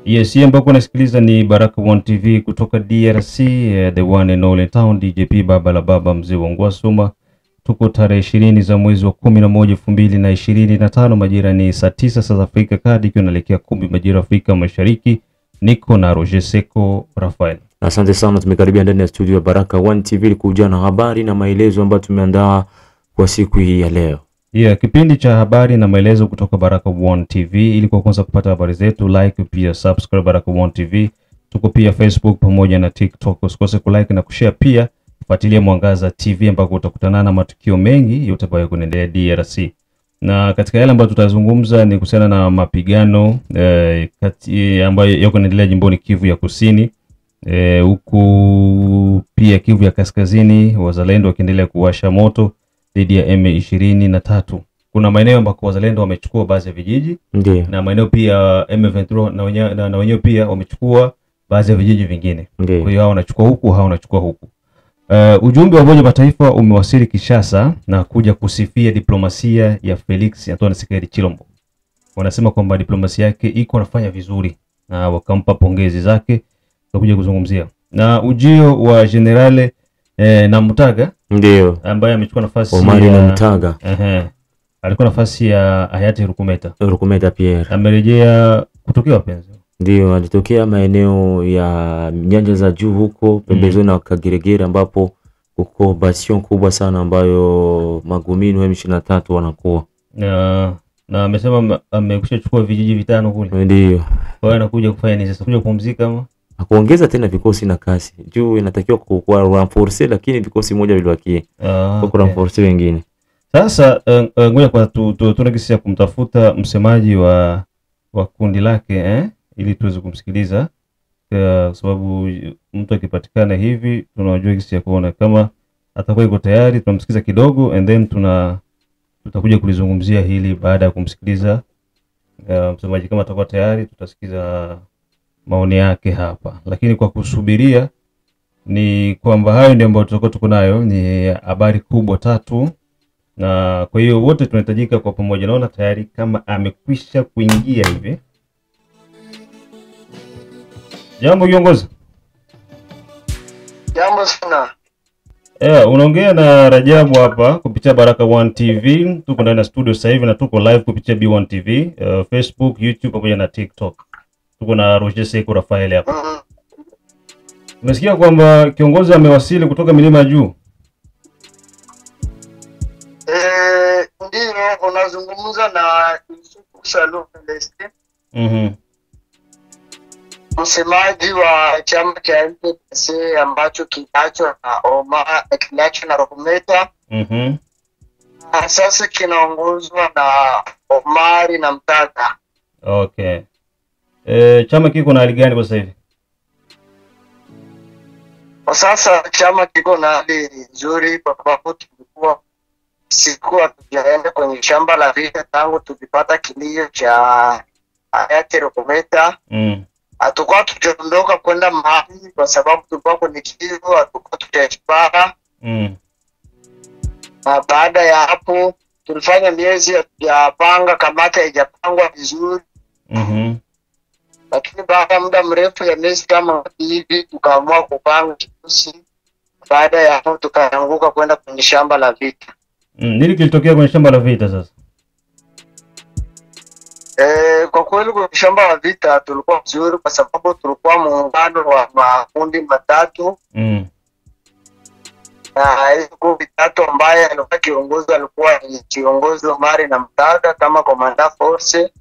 Yes, hii ambako nasikiliza ni Baraka One TV kutoka DRC, the one and only town, DJP Baba la Baba mzee wa Ngwasuma. Tuko tarehe 20 za mwezi wa 11 2025, majira ni saa 9 saa za Afrika Kati, ikiwa inaelekea 10 majira Afrika Mashariki. Niko na Roger Seko Rafael. Asante sana, tumekaribia ndani ya studio ya Baraka One TV kuja na habari na maelezo ambayo tumeandaa kwa siku hii ya leo. Kipindi cha habari na maelezo kutoka Baraka One TV. Ili kwa kwanza kupata habari zetu, like pia subscribe Baraka One TV. Tuko pia Facebook pamoja na TikTok. Usikose kulike na kushare, pia fuatilia Mwangaza TV ambako utakutana na matukio mengi yote ambayo yanaendelea DRC. Na katika yale ambayo tutazungumza ni kuhusiana na mapigano ambayo yako yanaendelea jimboni Kivu ya Kusini, huku pia Kivu ya Kaskazini, wazalendo wakiendelea kuwasha moto dhidi ya M23. Kuna maeneo ambako wazalendo wamechukua baadhi ya vijiji, na maeneo pia M23 na wenyewe pia wamechukua baadhi ya vijiji vingine. Kwa hiyo hao wanachukua huku, hao wanachukua huku. Ujumbe wa Umoja wa Mataifa umewasili Kinshasa na kuja kusifia diplomasia ya Felix Antoine Tshisekedi Tshilombo. Wanasema kwamba diplomasia yake iko nafanya vizuri na wakampa pongezi zake. Tutakuja kuzungumzia na ujio wa Generale Namutaga, ambaye amechukua nafasi Omari Namutaga. Alikuwa nafasi ya hayati Rukumeta Pierre. Amerejea kutokea wapenzi. Alitokea maeneo ya nyanja za juu huko pembezoni na Kageregere, ambapo huko bastion kubwa sana ambayo Magumino M23 wanakuwa. Na amesema amekwisha chukua vijiji vitano kule. Ndio. Kwa hiyo anakuja kufanya nini sasa? Kuja kupumzika ama kuongeza tena vikosi na kasi. Juu inatakiwa kuwa reinforce, lakini vikosi moja viliwakie. Kwa reinforce wengine. Sasa ngoja kwa tunakisia kumtafuta msemaji wa kundi lake ili tuweze kumsikiliza, kwa sababu mtu akipatikana hivi tunajua kisi ya kuona kama atakuwa yuko tayari. Tunamsikiza kidogo and then tutakuja kulizungumzia hili baada ya kumsikiliza msemaji. Kama atakuwa tayari tutasikiza maoni yake hapa, lakini kwa kusubiria ni kwamba hayo ndio ambayo tuko nayo, ni habari kubwa tatu, na kwa hiyo wote tunahitajika kwa pamoja. Naona tayari kama amekwisha kuingia hivi. Jambo kiongozi. Jambo sana. Unaongea na Rajabu hapa kupitia Baraka One TV. Tuko ndani ya studio sasa hivi na tuko live kupitia B1 TV, Facebook, YouTube pamoja na TikTok. Tuko na Roger Seko Rafael hapa. Umesikia kwamba kiongozi amewasili kutoka milima ya juu? Ndio, unazungumza na Salum Leste. Msemaji wa chama cha MPC ambacho kinacho na Rukumeta. Sasa kinaongozwa na Omari Namutaga. Okay. Chama kiko na hali gani kwa sasa hivi? Kwa sasa chama kiko na hali nzuri, kwa sababu tulikuwa tujaenda kwenye shamba la vita tangu tulipata kilio cha hayati Rukumeta. Hatukuwa tujaondoka kwenda mahali kwa sababu tulikuwa kwenye kilio, hatukuwa tujashipara. Na baada ya hapo tulifanya miezi ya panga, kamata haijapangwa vizuri. Lakini baada ya muda mrefu ya miezi kama hivi tukaamua kupanga kikosi. Baada ya hapo tukaanguka kwenda kwenye shamba la vita. Nini kilitokea kwenye shamba la vita sasa? Kwa kweli kwenye shamba la vita tulikuwa vizuri kwa sababu tulikuwa muungano wa makundi matatu. Na hizo vitatu ambaye alikuwa kiongozi alikuwa ni kiongozi Omari Namutaga kama commander force.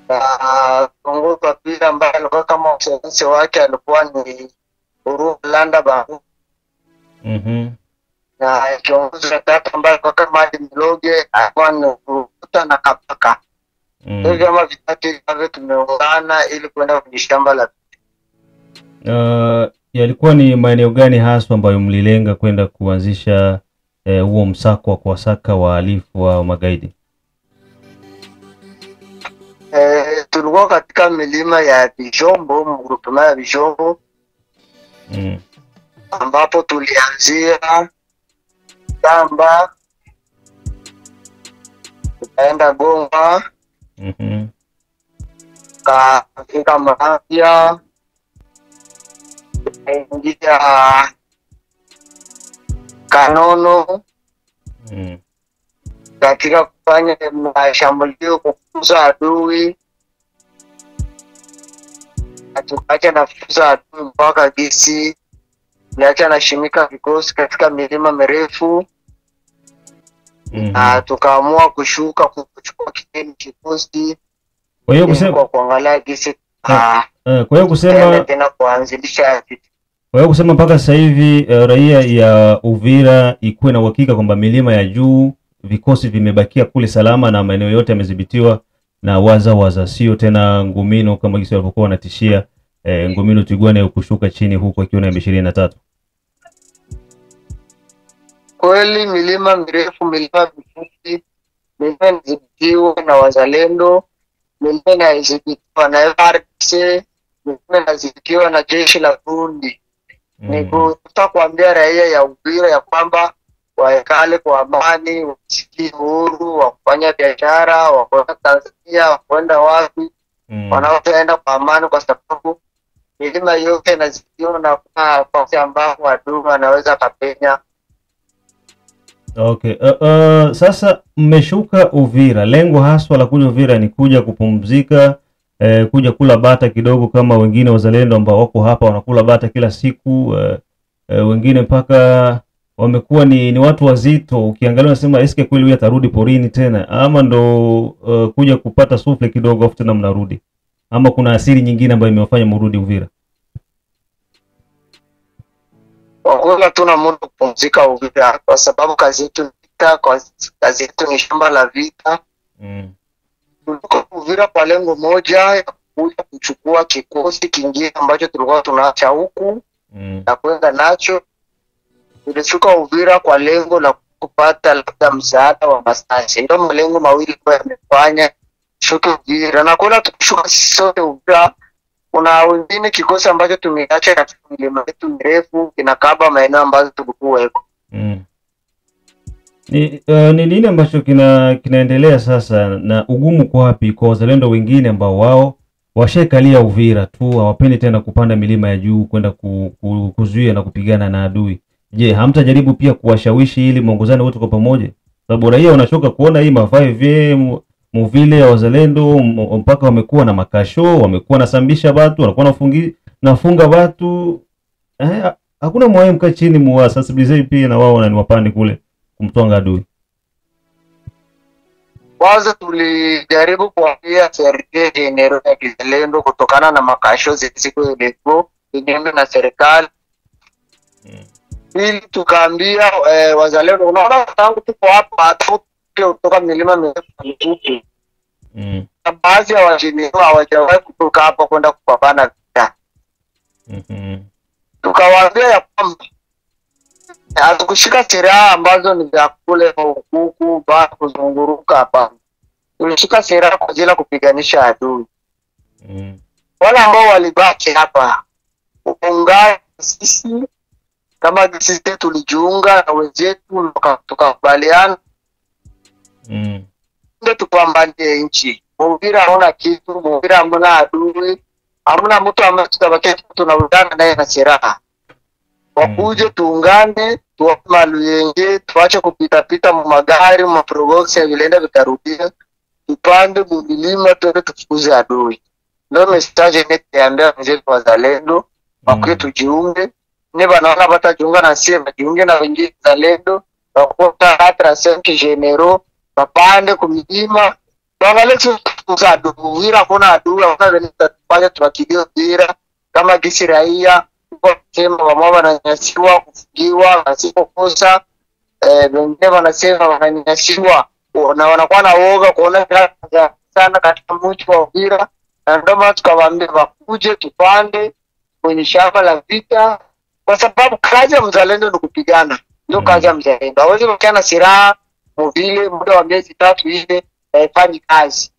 Na kiongozi wa pili ambaye alikuwa kama msaidizi wake alikuwa ni Urulanda Bangu. Na kiongozi wa tatu ambaye alikuwa kama Miloge alikuwa ni Rukuta na Kapaka. Hivi kama vitatu hivyo tumeungana ili kwenda kwenye shamba la yalikuwa ni maeneo gani hasa ambayo mlilenga kwenda kuanzisha huo msako wa kuwasaka wahalifu wa magaidi? Tulikuwa katika milima ya Bijombo, mgrupema ya Bijombo. Ambapo tulianzia Tamba, tukaenda Goma, tukafika Maravya, tukaingia Kanono katika kufanya mashambulio kufukuza adui, tukacha nafukuza adui mpaka Gisi, niacha nashimika vikosi katika milima mirefu. Na tukaamua kushuka kuchukua kikosi. Kwa hiyo kusema kwa kuangalia Gisi kwa hiyo kusema tena kuanzilisha vitu. Kwa hiyo kusema mpaka sasa hivi raia ya Uvira ikuwe na uhakika kwamba milima ya juu vikosi vimebakia kule salama na maeneo yote yamedhibitiwa na waza, sio tena Ngumino kama kisi walivyokuwa wanatishia Ngumino Tigwane kushuka chini huko ikiwa na M23. Kweli milima mirefu, milima mifupi, milima inadhibitiwa na wazalendo, milima inadhibitiwa na FARDC, milima inadhibitiwa na jeshi la Burundi. Ni kutaka kuambia raia ya Uvira ya kwamba waekale kwa amani, wasikie huru, wafanya biashara, wakwenda Tanzania, wakwenda wapi, wanaoenda kwa amani, kwa sababu milima yote inadhibitiwa na kwa ambapo adui anaweza kapenya. Okay. Sasa mmeshuka Uvira. Lengo haswa la kuja Uvira ni kuja kupumzika, kuja kula bata kidogo kama wengine wazalendo ambao wako hapa wanakula bata kila siku, wengine mpaka wamekuwa ni watu wazito. Ukiangalia unasema eske kweli huyu atarudi porini tena ama ndo kuja kupata sufle kidogo afu tena mnarudi, ama kuna asili nyingine ambayo imewafanya mrudi Uvira? Wakula tuna muda kupumzika Uvira kwa sababu kazi yetu ni vita, kazi yetu ni shamba la vita. Tuko Uvira kwa lengo moja ya kuja kuchukua kikosi kingine ambacho tulikuwa tunaacha huku na kwenda nacho. Tulishuka Uvira kwa lengo la kupata labda msaada wa Masasi. Ndio malengo mawili kwa yamefanya shuka Uvira, na kuna tushuka sote Uvira. Kuna wengine kikosi ambacho tumeacha katika milima yetu mirefu kinakaba maeneo ambayo tulikuwa huko. Ni nini ambacho kinaendelea sasa, na ugumu kwa wapi kwa wazalendo wengine ambao wao washekalia Uvira tu, hawapendi tena kupanda milima ya juu kwenda kuzuia na kupigana na adui? Je, hamtajaribu pia kuwashawishi ili muongozane wote kwa pamoja? Sababu raia wanachoka kuona hii ma5 muvile ya wazalendo mpaka wamekuwa na makasho, wamekuwa nasambisha watu, wanakuwa nafunga watu. Hakuna mwae mka chini muwasensibilize pia na wao ni wapande kule kumtwanga adui. Kwanza tulijaribu kuambia serikali general ya kizalendo kutokana na makasho zisizo lepo kinyume na serikali. Ili tukaambia wazalendo, unaona tangu tuko hapa kutoka milima mirefu, baadhi ya wajinio hawajawahi kutoka hapa kwenda kupambana vita. Tukawaambia ya kwamba hatukushika silaha ambazo ni za kule huku ba kuzunguruka hapa. Tulishika silaha kwa ajili ya kupiganisha adui. Wale ambao walibaki hapa kuungana sisi kama sisi tulijiunga na wenzetu tukakubaliana ndio tupambanie nchi. Uvira haona kitu, Uvira hamna adui, hamna mtu ambaye tutabakia tunaungana naye na silaha. Wakuje tuungane, tuwape maluyenge, tuache kupita magari, maprobox ya vilenda vitarudia, tupande milima tuende tufukuze adui. Ndio message nitaambia mzee wazalendo, wakuje tujiunge. Ni banaona batajiunga na sisi, bajiunge na wengine wazalendo, wakota hata senki general, bapande kumilima. Tuangalie tufukuze adui. Uvira kuna adui, hakuna tupande tunakilia Uvira kama gisi raia sema wamama wananyanyasiwa, kufungiwa wasipokosa, wengine wanasema wananyanyasiwa na wanakuwa na woga kuona sana katika mji wa Uvira. Na ndio maana tukawaambia wakuje tupande kwenye shamba la vita, kwa sababu kazi ya mzalendo ni kupigana. Ndio kazi ya mzalendo. Hawezi kukaa na silaha vile muda wa miezi 3 ile haifanyi kazi.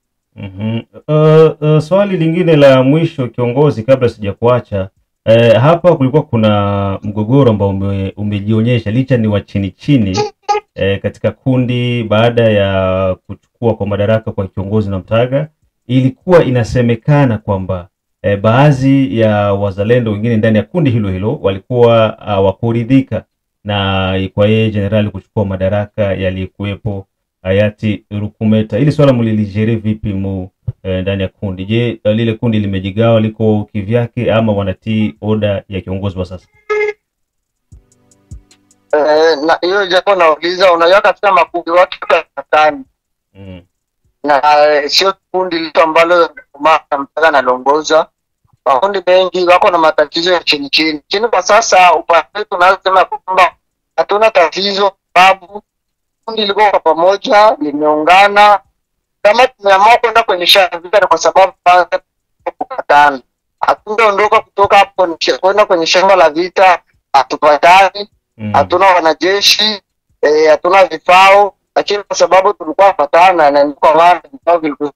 Swali lingine la mwisho kiongozi, kabla sijakuacha, hapa kulikuwa kuna mgogoro ambao umejionyesha licha ni wa chini katika kundi baada ya kuchukua kwa madaraka kwa kiongozi na Mtaga. ilikuwa inasemekana kwamba baadhi ya wazalendo wengine ndani ya kundi hilo hilo walikuwa wakuridhika na kwa yeye jenerali kuchukua madaraka yalikuwepo hayati Rukumeta. Ili swala mlilijere vipi ndani ya kundi? Je, lile kundi limejigawa liko kivyake ama wanatii oda ya kiongozi wa sasa? Na hiyo jambo nauliza, unajua katika makundi watu watano. Na sio kundi lito ambalo mpaka nalongoza. Makundi mengi wako na matatizo ya chini chini. Chini kwa sasa upande wetu tunasema kwamba hatuna tatizo, sababu kundi liko kwa pamoja, limeungana. Kama tumeamua kwenda kwenye shamba kwa sababu kupatana. Hatuondoka kutoka hapo kwenda kwenye shamba la vita, hatupatani. Hatuna wanajeshi, hatuna vifao, lakini kwa sababu tulikuwa patana na kwa maana vifao vilikuwa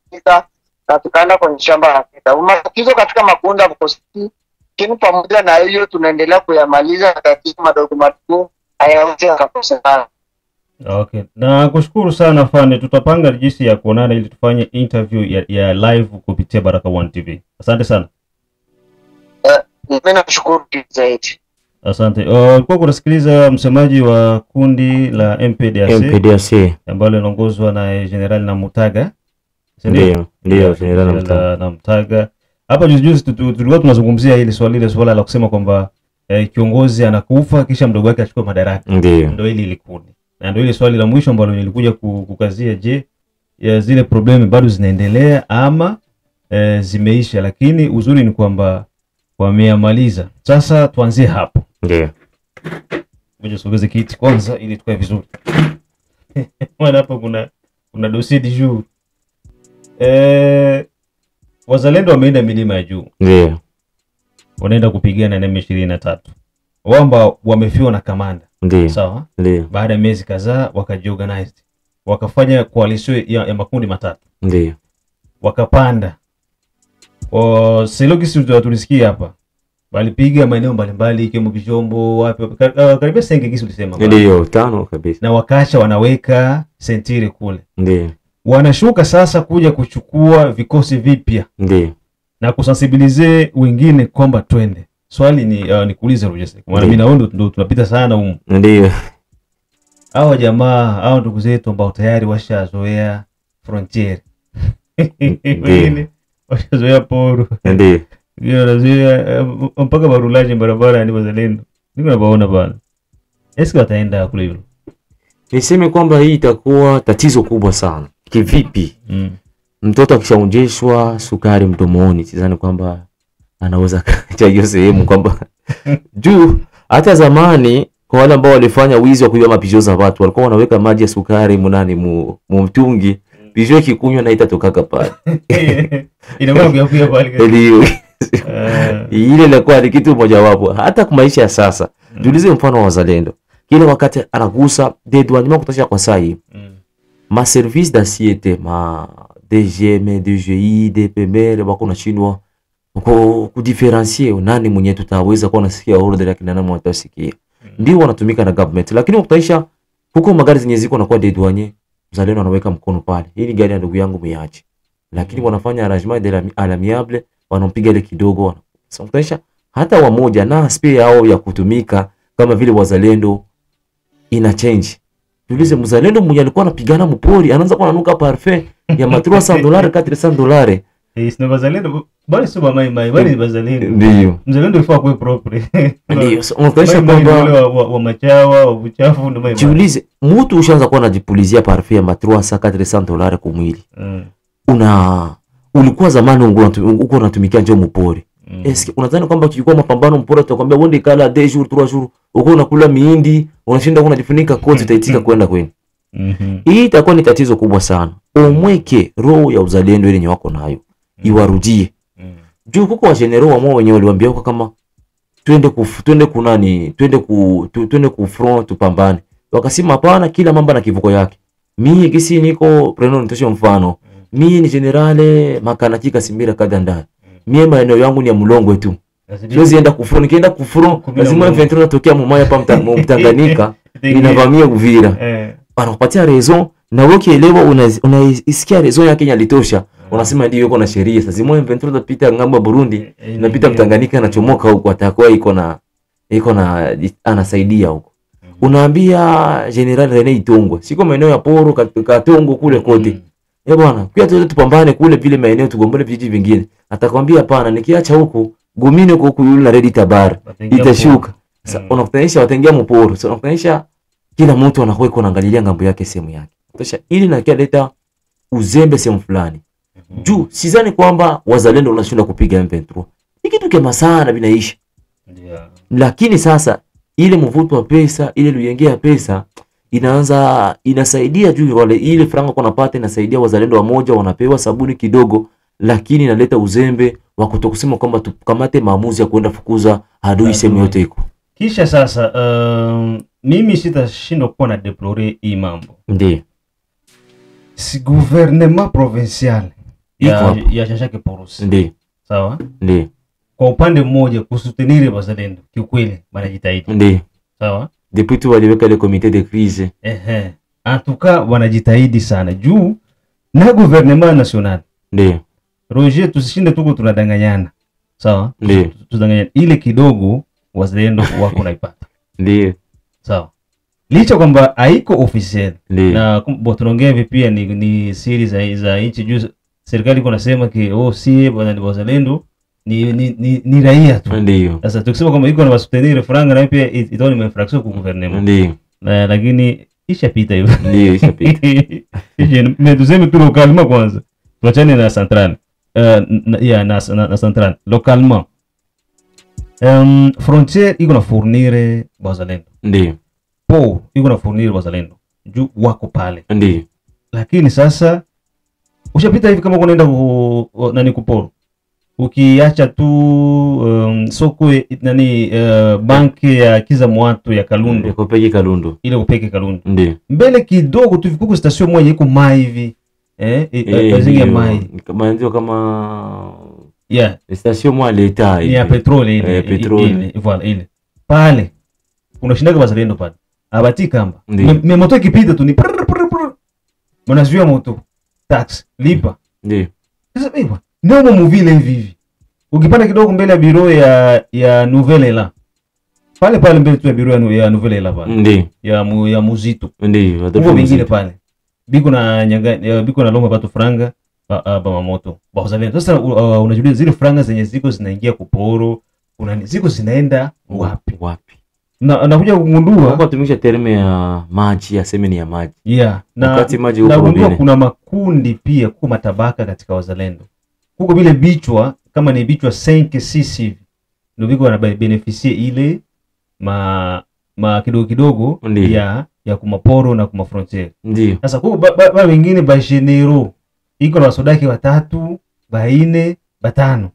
na tukaenda kwenye shamba la vita. Matatizo katika makundi hapo kosti, lakini pamoja na hiyo tunaendelea kuyamaliza matatizo madogo madogo hayawezi kukosekana. Okay. Na kushukuru sana Fande, tutapanga jinsi ya kuonana ili tufanye interview ya live kupitia Baraka1 TV. Asante sana. Mimi nashukuru zaidi. Asante. Kwa kusikiliza msemaji wa kundi la MPDAC ambalo linaongozwa na General Namutaga. Ndio, General Namutaga. Hapa juzi tulikuwa tunazungumzia hili swala la kusema kwamba kiongozi anakufa kisha mdogo wake achukue madaraka. Ndio hili likundi. Na ndio ile swali la mwisho ambalo nilikuja kukazia, je, zile problemi bado zinaendelea ama zimeisha? Lakini uzuri ni kwamba wameamaliza. Sasa tuanzie hapo. Ndio. Ngoja sogeze kiti kwanza ili tukae vizuri. Maana hapo kuna dossier du jour. Wazalendo wameenda milima ya juu. Ndio. Wanaenda kupigana na M23. Wamba wamefiwa na kamanda. Ndio. Sawa? Ndio. Baada ya miezi kadhaa wakajiorganize. Wakafanya coalition ya makundi matatu. Ndio. Wakapanda. Selogisi tulisikia hapa. Walipiga maeneo mbalimbali ikiwemo Bijombo, wapi karibia Senge gisi ulisema. Ndio, 5 kabisa. Na wakaacha wanaweka sentire kule. Ndio. Wanashuka sasa kuja kuchukua vikosi vipya. Ndio. Na kusensibilize wengine kwamba twende. Swali ni kuuliza Rogers. Maana mimi naona ndo tunapita sana huko. Ndio. Hao jamaa, hao ndugu zetu ambao tayari washazoea frontier. Wengine washazoea poro. Ndio. Nazoea mpaka barulaji barabara ni wazalendo. Niko nabaona bana. Eske wataenda kule hivyo? Niseme kwamba hii itakuwa tatizo kubwa sana. Kivipi? Mtoto akishaonjeshwa sukari mdomoni, sidhani kwamba anaweza kacha hiyo sehemu kwamba juu hata zamani kwa wale ambao walifanya wizi wa kuiba mapijo za watu walikuwa wanaweka maji ya sukari mu mtungi, pijo kikunywa na itatokaka pale. Inakuwa kuya pale. Ndio. Ile ilikuwa ni kitu moja wapo hata kwa maisha ya sasa. Jiulize mfano wa wazalendo. Kile wakati anagusa dedouanement kutosha kwa sai. Ma service d'assiette, ma DGM, DGI, DPMR wako na chindwa kudifferencier nani mwenye tutaweza kuwa nasikia order yake na nani watasikia. Ndio wanatumika na government, lakini ukitaisha huko magari zenye ziko na kwa dedouanier, mzalendo anaweka mkono pale. Hii ni gari ya ndugu yangu miache. Lakini wanafanya arrangement de l'amiable, wanampiga ile kidogo. Sasa ukitaisha hata wamoja na spare yao ya kutumika kama vile wazalendo ina change. Tulize mzalendo mmoja alikuwa anapigana mpori, anaanza kuwa ananuka parfait ya $300 $400. Sio wazalendo, bali sio bali ni wazalendo. Ndio. Mzalendo ifaa kuwe propre. Ndio. Unaonyesha kwamba wa machawa, wa uchafu ndio mai. Tulize mtu ushaanza kuwa anajipulizia parfait ya $300 $400 kwa mwili. Ulikuwa zamani uko unatumikia njoo mpori. Eske unadhani kwamba ukikuwa mapambano mpora tutakwambia wende kala 2 jours 3 jours uko unakula miindi unashinda unajifunika koti utaitika kwenda kwenu. Hii itakuwa ni tatizo kubwa sana. Umweke roho ya uzalendo ile nyoko nayo iwarudie. Juu kuko wa general wao wenyewe waliwaambia huko kama twende ku front tupambane. Wakasema hapana, kila mambo na kivuko yake. Mimi kisi niko preno nitoshe mfano. Mimi ni generale Makanatika Simbira Kadanda. Mimi maeneo yangu ni ya Mlongwe tu. Siwezi enda kufuru, nikienda kufuru lazima ventura natokea mumaya hapa Mtanganyika inavamia Uvira. Wanakupatia raison Na wewe ukielewa unaisikia reason yake yalitosha. Unasema ndio yuko na sheria. Sasa zimo M23 tapita ngambo ya Burundi, inapita Tanganyika na chomoka huko atakuwa iko na anasaidia huko. Unaambia General Rene Itongwe, siko maeneo ya Poro Katongo kule kote. Bwana, pia tupambane kule vile maeneo tugombane vijiji vingine. Atakwambia hapana, nikiacha huko Gomine huko yule na Red Tabara itashuka. Sasa unakutanisha wataingia mporo. Sasa unakutanisha kila mtu anakuwa iko anaangalia ngambo yake sehemu yake. Sasa ili na kialeta uzembe sehemu fulani. Juu sidhani kwamba wazalendo wanashinda kupiga M23. Ni kitu kema sana binaisha. Lakini sasa ile mvuto wa pesa, ile luyengea pesa inasaidia juu wale ile franga kwa napata inasaidia wazalendo wa moja wanapewa sabuni kidogo, lakini inaleta uzembe wa kutokusema kwamba tukamate maamuzi ya kwenda fukuza adui sehemu yote iko. Kisha sasa mimi sitashindwa kuwa na deplorer hii mambo. Ndiyo. Si gouvernement provincial ya Jean-Jacques Purusi. Ndiyo. Sawa? Ndiyo. Kwa upande mmoja kusuteniri wazalendo kiukweli wanajitahidi. Ndiyo. Sawa? Depuis tu waliweka ile comité de crise. En tout cas wanajitahidi sana juu na gouvernement national. Ndiyo. Roger, tusishinde tuko tunadanganyana. Sawa? Ndiyo. Tudanganyana ile kidogo wazalendo wako naipata. Ndiyo. Sawa. Licha kwamba haiko official. Na tunaongea vipi pia ni siri za nchi juu serikali iko nasema ki si wazalendo ni raia tu. Ndiyo. Sasa tukisema kwamba iko na wasutenir franga na pia itakuwa ni infraction kwa gouvernement. Ndiyo. Lakini ishapita hivyo. Ndiyo, ishapita. Mimi tuseme tu localement kwanza. Tuachane na central. Na central localement. Frontier iko na fournir wazalendo. Ndiyo. Po iko na fournir wazalendo. Juu wako pale. Ndiyo. Lakini sasa ushapita hivi kama unaenda nani kuporo. Ukiacha tu soko banki ya Kiza Mwatu ya Kalundu. Kupeke Kalundu. Ile kupeke Kalundu. Ndiyo. Mbele kidogo tu vikuku station moja iko mai hivi. Bazingi ya mai. Kama ndio kama station moja leta ile. Ya petroli ile. Petroli. Voilà ile. Pale unashindaga wazalendo pale. Abati kamba. Moto ikipita tu ni mnazuia moto. Tax lipa. Ndiyo. Sasa beba ndio muvile hivi. Ukipanda kidogo mbele ya biro ya Nouvelle la. Pale mbele tu ya biro ya Nouvelle la pale. Ndiyo. Ya Muzito. Ndiyo. Watu wengine pale. Biko na lomba watu franga ba moto. Ba wazalendo. Sasa unajiuliza zile franga zenye ziko zinaingia kuporo, ziko zinaenda wapi? Na kuja kugundua kwa tumisha terme ya maji ya semeni ya maji. Wakati maji huko Robine. Kuna makundi pia kwa matabaka katika wazalendo. Huko vile bichwa kama ni bichwa 5-6 hivi. Ndio biko wanabeneficie ile kidogo ya kumaporo na kuma frontier. Ndiyo. Sasa huko wengine ba general iko na wasodaki 3, 4, 5.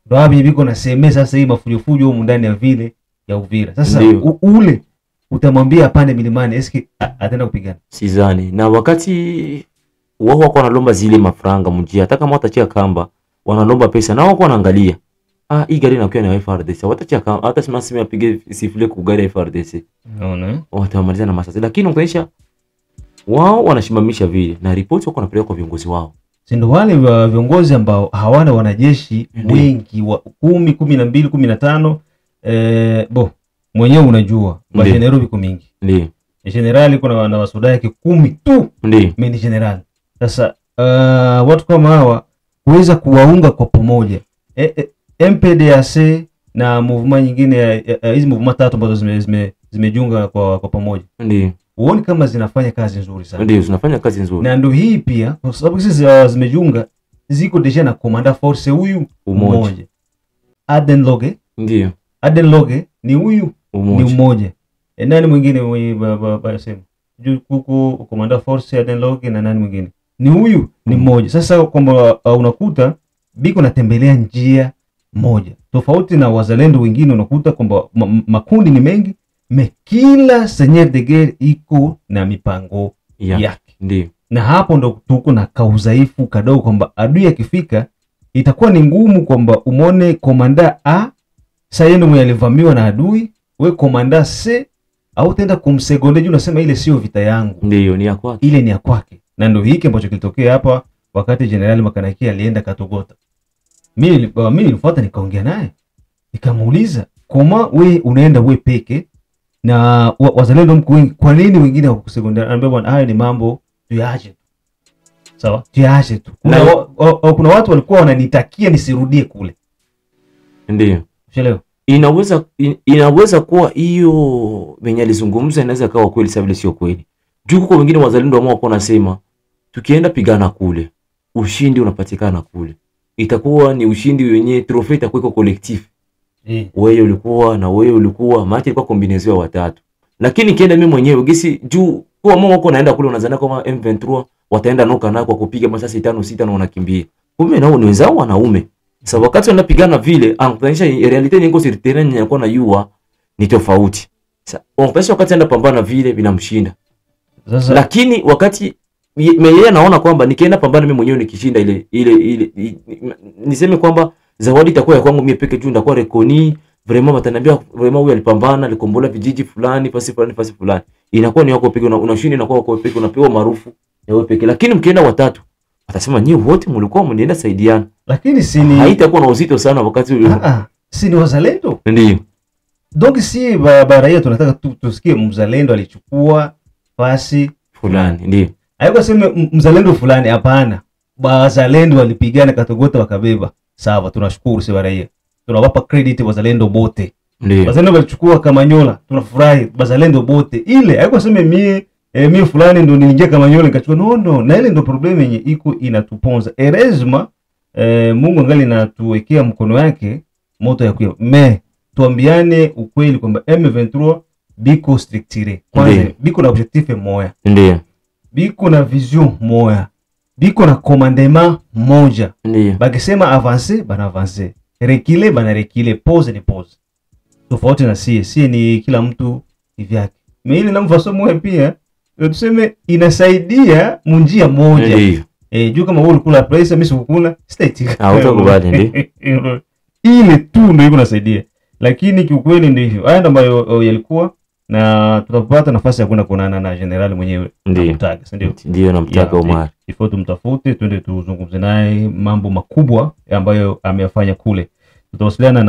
Ndio hapo biko na seme sasa hii mafujofujo huko ndani ya vile ya Uvira. Sasa ule utamwambia apande milimani eski ataenda kupigana. Sizani. Na wakati wao wako wanalomba zile mafranga mjia hata kama watachia kamba wanalomba pesa na wako wanaangalia. Hii gari inakuwa na FARDC. Watachia kamba hata simasi apige sifule ku gari ya FARDC. Unaona? Watamaliza na masasi. Lakini unaonyesha wao wanashimamisha vile na ripoti wako wanapeleka kwa viongozi wao. Sindo wale viongozi ambao hawana wanajeshi wengi wa 10, 12, 15 mwenyewe unajua ba general biko mingi. Ndiyo. Generali kuna na wasoda yake 10 tu. Ndiyo. Mimi ni general. Sasa watu kama hawa kuweza kuwaunga kwa pamoja. MPDAC na movement nyingine hizi movement tatu ambazo zimejiunga kwa pamoja. Ndiyo. Uone kama zinafanya kazi nzuri sana. Ndiyo, zinafanya kazi nzuri. Na ndio hii pia kwa sababu sisi zimejiunga ziko deja na commander force huyu mmoja. Aden Loge. Ndiyo. Aden Loge ni huyu ni mmoja. Nani mwingine sema? Juu kuko commander force Aden Loge na nani mwingine? Ni huyu ni mmoja. Sasa kwamba unakuta biko natembelea njia moja. Tofauti na wazalendo wengine unakuta kwamba makundi ni mengi, kila seigneur de guerre iko na mipango yake. Ndiyo. Na hapo ndo tuko na kaudhaifu kadogo kwamba adui akifika itakuwa ni ngumu kwamba umone komanda A sasa yeye ndiye alivamiwa na adui, we komanda C au utaenda kumsegonde juu unasema ile sio vita yangu. Ndio, ni ya kwake. Ile ni ya kwake. Na ndio hiki ambacho kilitokea hapa wakati General Makanaki alienda Katogota. Mimi nilifuata nikaongea naye. Nikamuuliza, "Koma we unaenda we peke na wazalendo mko wengi, kwa nini wengine hawakusekondari?" Anambia, "Bwana, haya ni mambo tuyaache." Sawa? Tuyaache tu. Kuna watu walikuwa wananitakia nisirudie kule. Ndio. Unaelewa? Inaweza kuwa hiyo venye alizungumza inaweza kawa kweli, sababu sio kweli. Juu kwa wengine wazalendo ambao wako nasema tukienda pigana kule, ushindi unapatikana kule. Itakuwa ni ushindi wenye trophy itakuwa collective. Wewe ulikuwa na wewe ulikuwa, maana ilikuwa combination ya watatu. Lakini kienda mimi mwenyewe gisi juu kwa mama wako naenda kule unazana kama M23 wataenda noka na kwa kupiga masasi 5 6 na wanakimbia. Kumbe nao ni wenzao wanaume. Sasa wakati wanapigana vile, anaonyesha reality nyingi sur terrain inakuwa na yua ni tofauti. Sasa anaonyesha wakati anaenda pambana vile vinamshinda. Sasa lakini wakati yeye anaona kwamba nikienda pambana mimi mwenyewe nikishinda ile niseme kwamba zawadi itakuwa ya kwangu mimi peke juu ndakuwa rekoni vraiment wataniambia vraiment huyu alipambana alikombola vijiji fulani pasi fulani inakuwa ni wako peke unashinda inakuwa wako peke unapewa maarufu ya wewe peke. Lakini mkienda watatu atasema nyinyi wote mlikuwa mnaenda saidiana, lakini haitakuwa na uzito sana wakati ule. Si ni wazalendo. Ndio donc si baraia tunataka tusikie mzalendo alichukua fasi fulani. Ndio haiko sema mzalendo fulani, hapana. Wazalendo walipigana Katogota wakabeba. Sawa, tunashukuru si baraia, tunawapa credit wazalendo bote. Ndio wazalendo walichukua Kamanyola, tunafurahi wazalendo bote. Ile haiko sema mimi fulani ndo niingia Kamanyola nikachukua, no, na ile ndo problem yenye iko inatuponza. Erezma Mungu angali natuwekea mkono wake moto ya kuya. Tuambiane ukweli kwamba M23 biko structure. Kwanza biko na objectif moja. Ndio. Biko na vision moja. Biko na commandement moja. Ndio. Bakisema avancer, bana avancer. Reculer, bana reculer. Pause ni pause. Tofauti na sie ni kila mtu hivyake. Ile na mfaso moja pia tuseme inasaidia munjia moja. Ndio. Juu kama wewe ulikula price mimi sikukula state. Utakubali ndio. Ile tu ndio iko nasaidia. Lakini kiukweli ndio hivyo. Haya ndio yalikuwa na tutapata nafasi ya kwenda kuonana na general mwenyewe. Ndio. Ndio namtaka Omar. Ifo tumtafute twende tuzungumze naye mambo makubwa ambayo ameyafanya kule. Tutawasiliana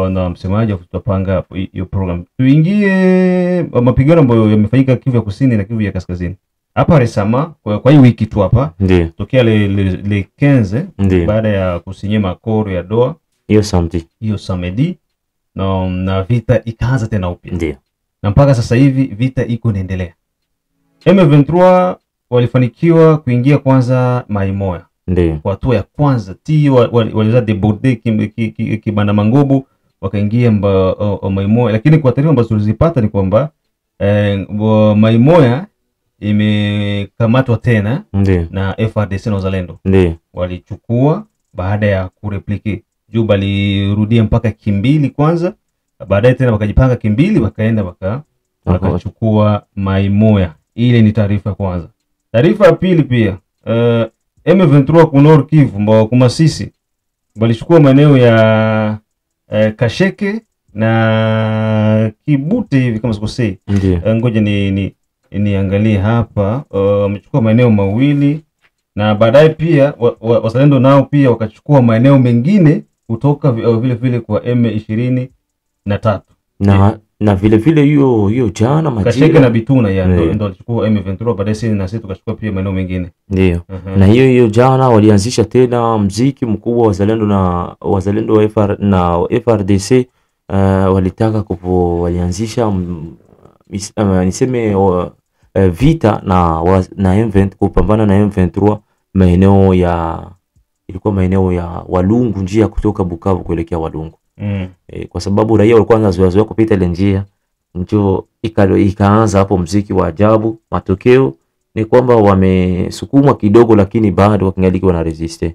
na msemaji wa tutapanga hiyo program. Tuingie mapigano ambayo yamefanyika Kivu ya Kusini na Kivu ya Kaskazini. Hapa resama kwa hii wiki tu hapa. Ndio. Tokea le 15 baada ya kusinyia makoro ya Doha. Hiyo samedi na vita ikaanza tena upya. Ndio. Na mpaka sasa hivi vita iko inaendelea. M23 walifanikiwa kuingia kwanza Maimoya. Ndio. Kwa hatua ya kwanza waliza deborde kibanda Mangobo wakaingia Maimoya, lakini kwa taarifa ambazo tulizipata ni kwamba Maimoya imekamatwa tena. Ndio. Na FARDC na Uzalendo. Ndio. Walichukua baada ya kureplike. Juba alirudia mpaka Kimbili kwanza, baadaye tena wakajipanga Kimbili wakaenda wakachukua Maimoya. Ile ni taarifa kwanza. Taarifa ya pili pia M23 ku Nord Kivu mbao Kumasisi walichukua maeneo ya Kasheke na Kibute hivi kama sikosei. Ngoja niangalie hapa. Wamechukua maeneo mawili na baadaye pia wazalendo nao pia wakachukua maeneo mengine kutoka vile kwa M23 na vile hiyo jana majira Kasheke na Bituna ndio walichukua M23, baadaye sisi tukachukua pia maeneo mengine. Ndio. Na hiyo jana walianzisha tena mziki mkubwa wazalendo wa FARDC walitaka walianzisha niseme vita na M23 kupambana na M23 maeneo ya Walungu, njia kutoka Bukavu kuelekea Walungu. Kwa sababu raia walikuwa wanazoea kupita ile njia, ndio ikaanza hapo mziki wa ajabu. Matokeo ni kwamba wamesukumwa kidogo, lakini bado wakingaliki wana resist.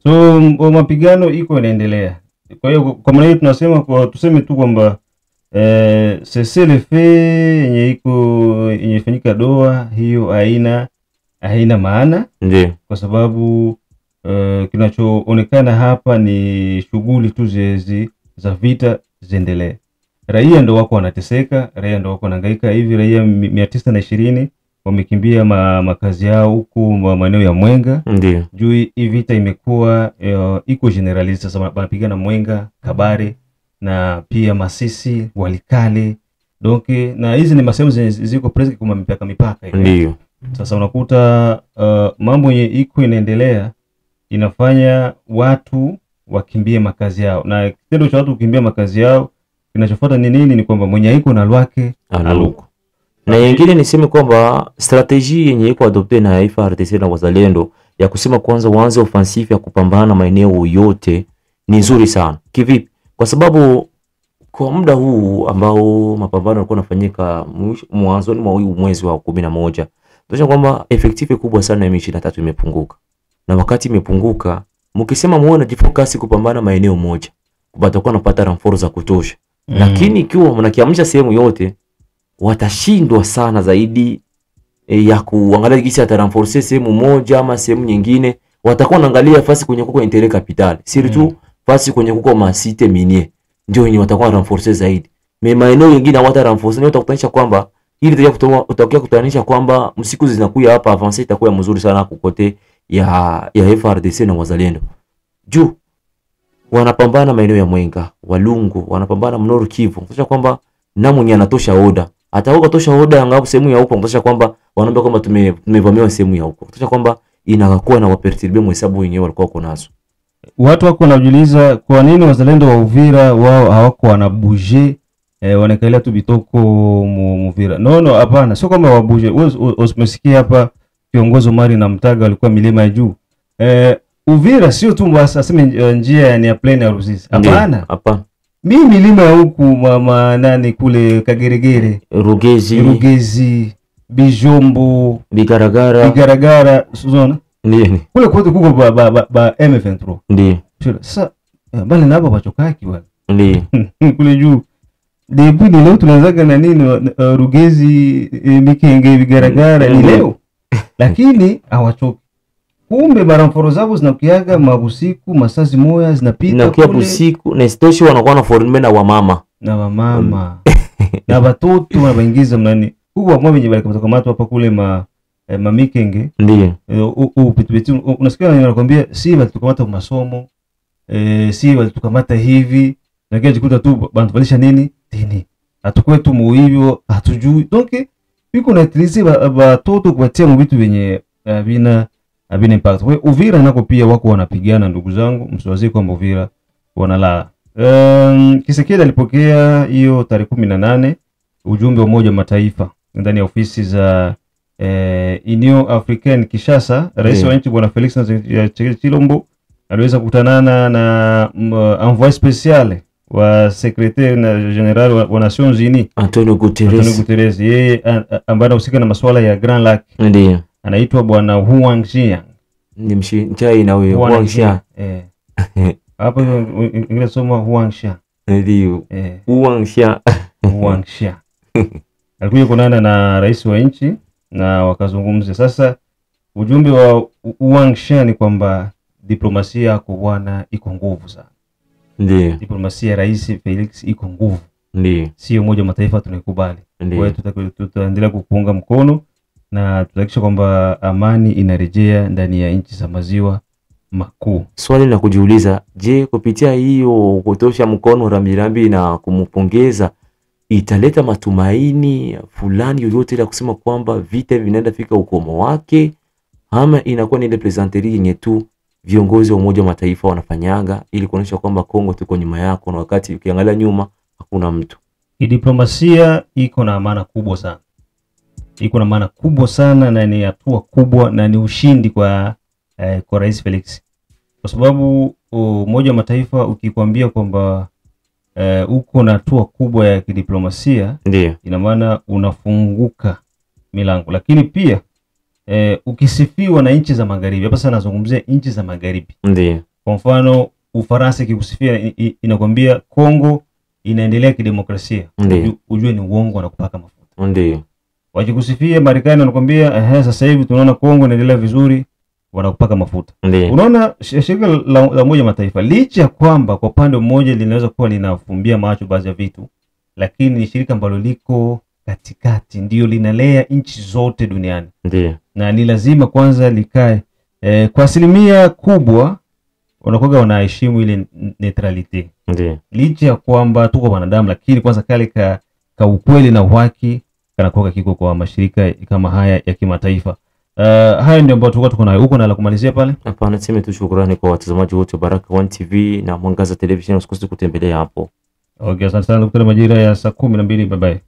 So mapigano iko inaendelea. Kwa hiyo kwa maana hiyo tunasema tuseme tu kwamba CCLF yenye ifanyika Doha hiyo haina maana. Ndio. Kwa sababu kinachoonekana hapa ni shughuli tu za vita ziendelee. raia ndio wako wanateseka, raia ndio wako wanahangaika. Hivi raia 920 wamekimbia makazi yao huku maeneo ya Mwenga. Ndio. Juu hii vita imekuwa iko generalist, sasa wanapigana Mwenga, Kabare na pia Masisi, Walikale. Donc na hizi ni masehemu ziko presque kwa mipaka hivi. Ndio. Sasa unakuta mambo yenye iko inaendelea inafanya watu wakimbie makazi yao, na kitendo cha watu kukimbia makazi yao kinachofuata ni nini? Ni kwamba mwenye iko na lwake aluko. Na nyingine niseme kwamba strategy yenye iko adopte na FARDC na wazalendo ya kusema kwanza waanze offensive ya kupambana maeneo yote ni nzuri sana. Kivipi? Kwa sababu kwa muda huu ambao mapambano yalikuwa yanafanyika mwanzoni mwa mwezi wa 11, tunasema kwamba effective kubwa sana ya M23 imepunguka. Na wakati imepunguka, mkisema muone jifocus kupambana maeneo moja, batakuwa napata renfort za kutosha. Lakini ikiwa mnakiamsha sehemu yote, watashindwa sana zaidi ya kuangalia jinsi atarenforcer sehemu moja ama sehemu nyingine. Watakuwa wanaangalia fasi kwenye kuko intérêt capital, surtout fasi kwenye kuko masite minier, ndio yenye watakuwa renforcer zaidi. Maeneo mengine hawata renforcer, ndio utakutanisha kwamba ili utakia kutanisha kwamba msiku zinakuja hapa avance itakuwa mzuri sana kukote ya FARDC na wazalendo. Juu wanapambana maeneo ya Mwenga, Walungu, wanapambana Nord Kivu. Tunasema kwamba na mwenye anatosha oda. Ataoga tosha oda angapo sehemu ya huko, tunasema kwamba wanaomba kwamba tumevamiwa sehemu ya huko. Tunasema kwamba inakuwa na waperturbe mhesabu wenyewe walikuwa wako nazo. Watu wako wanajiuliza kwa nini wazalendo wa Uvira wao hawako wanabuje wanakalia tu bitoko Muvira. No, hapana, sio kama wabuje. Usimsikie hapa kiongozi Omari na Mtaga walikuwa milima ya juu. Uvira sio tu aseme njia ni ya plain ya Ruzizi. Hapana. Hapana. Mimi milima ya huku nani kule Kageregere, Rugezi, Bijombo, Bigaragara, Suzona. Ndio. Kule kote kuko ba M23. Ndio. Sasa bali na hapa bachokaki wala. Ndio. Kule juu. Debu ni leo tunaanzaga na nini Rugezi, Mikenge, Bigaragara ni leo. Lakini hawachoki. Kumbe maramforo zao zinakuyaga mabusiku, masazi moya zinapita na kia busiku, na istoshi wanakuwa na foreign men na wamama. Na watoto wanaingiza mnani. Huko wamama wenye walikamatwa hapa kule Mikenge. Ndio. Pitu unasikia wanakuambia si walitukamata kwa masomo. Si walitukamata hivi. Na kia jikuta tu banatuvalisha nini? Dini. Hatukuwa tu muhivyo, hatujui. Donc biko na utilize watoto kuwatia mu vitu venye vina impact. Kwa Uvira nako pia wako wanapigana, ndugu zangu, msiwazie kwamba Uvira wanalala. Kisekedi alipokea hiyo tarehe 18 ujumbe wa Umoja wa Mataifa ndani ya ofisi za Union Africaine Kinshasa. Rais wa nchi Bwana Felix Tshisekedi Tshilombo aliweza kukutanana na envoyé spécial wa secrétaire général wa Nations Unies Antonio Guterres. Yeye ambaye anahusika na masuala ya Grand Lac. Ndio. Anaitwa Bwana Huang Xiang. Ni mchai na wewe Huang Xiang. Hapo ingine soma Huang Xiang. Ndio. Huang Xiang. Huang Xiang. Alikuja kuonana na rais wa nchi na wakazungumza. Sasa ujumbe wa Huang Xiang ni kwamba diplomasia yako bwana iko nguvu sana. Ndio. Diplomasia ya Rais Felix iko nguvu. Ndio. Sio Umoja wa Mataifa tunaikubali. Kwa hiyo tutaendelea kukuunga mkono na tutahakikisha kwamba amani inarejea ndani ya nchi za maziwa makuu. Swali la kujiuliza, je, kupitia hiyo kutosha mkono rambirambi na kumpongeza italeta matumaini fulani yoyote la kusema kwamba vita vinaenda fika ukomo wake, ama inakuwa ni ile plaisanterie yenye tu viongozi wa Umoja wa Mataifa wanafanyaga ili kuonyesha kwamba Kongo tuko nyuma yako, na wakati ukiangalia nyuma hakuna mtu? Diplomasia iko na maana kubwa sana. Iko na maana kubwa sana na ni hatua kubwa na ni ushindi kwa Rais Felix. Kwa sababu Umoja wa Mataifa ukikwambia kwamba uko na hatua kubwa ya kidiplomasia, ndio ina maana unafunguka milango. Lakini pia ukisifiwa na nchi za magharibi, hapa sana nazungumzia nchi za magharibi. Ndio. Kwa mfano Ufaransa ikikusifia inakwambia Kongo inaendelea kidemokrasia, ujue ni uongo na kupaka mafuta. Ndio. Wakikusifia Marekani wanakuambia sasa hivi tunaona Kongo inaendelea vizuri, wanakupaka mafuta. Unaona shirika la Umoja wa Mataifa licha kwamba kwa pande mmoja linaweza kuwa linafumbia macho baadhi ya vitu, lakini ni shirika ambalo liko katikati, ndio linalea nchi zote duniani. Ndiyo. Na ni lazima kwanza likae kwa asilimia kubwa wanakuwa wanaheshimu ile neutrality. Ndiyo. Licha ya kwamba tuko wanadamu, lakini kwanza kale ka ukweli na uhaki kanakuwa kiko kwa mashirika kama haya ya kimataifa. Hayo ndio ambayo tuko nayo huko, na la kumalizia pale. Hapana, niseme tu shukrani kwa watazamaji wote wa Baraka One TV na Mwangaza Television, usikose kutembelea hapo. Okay, asante sana. Tukutane majira ya saa 12. Bye bye.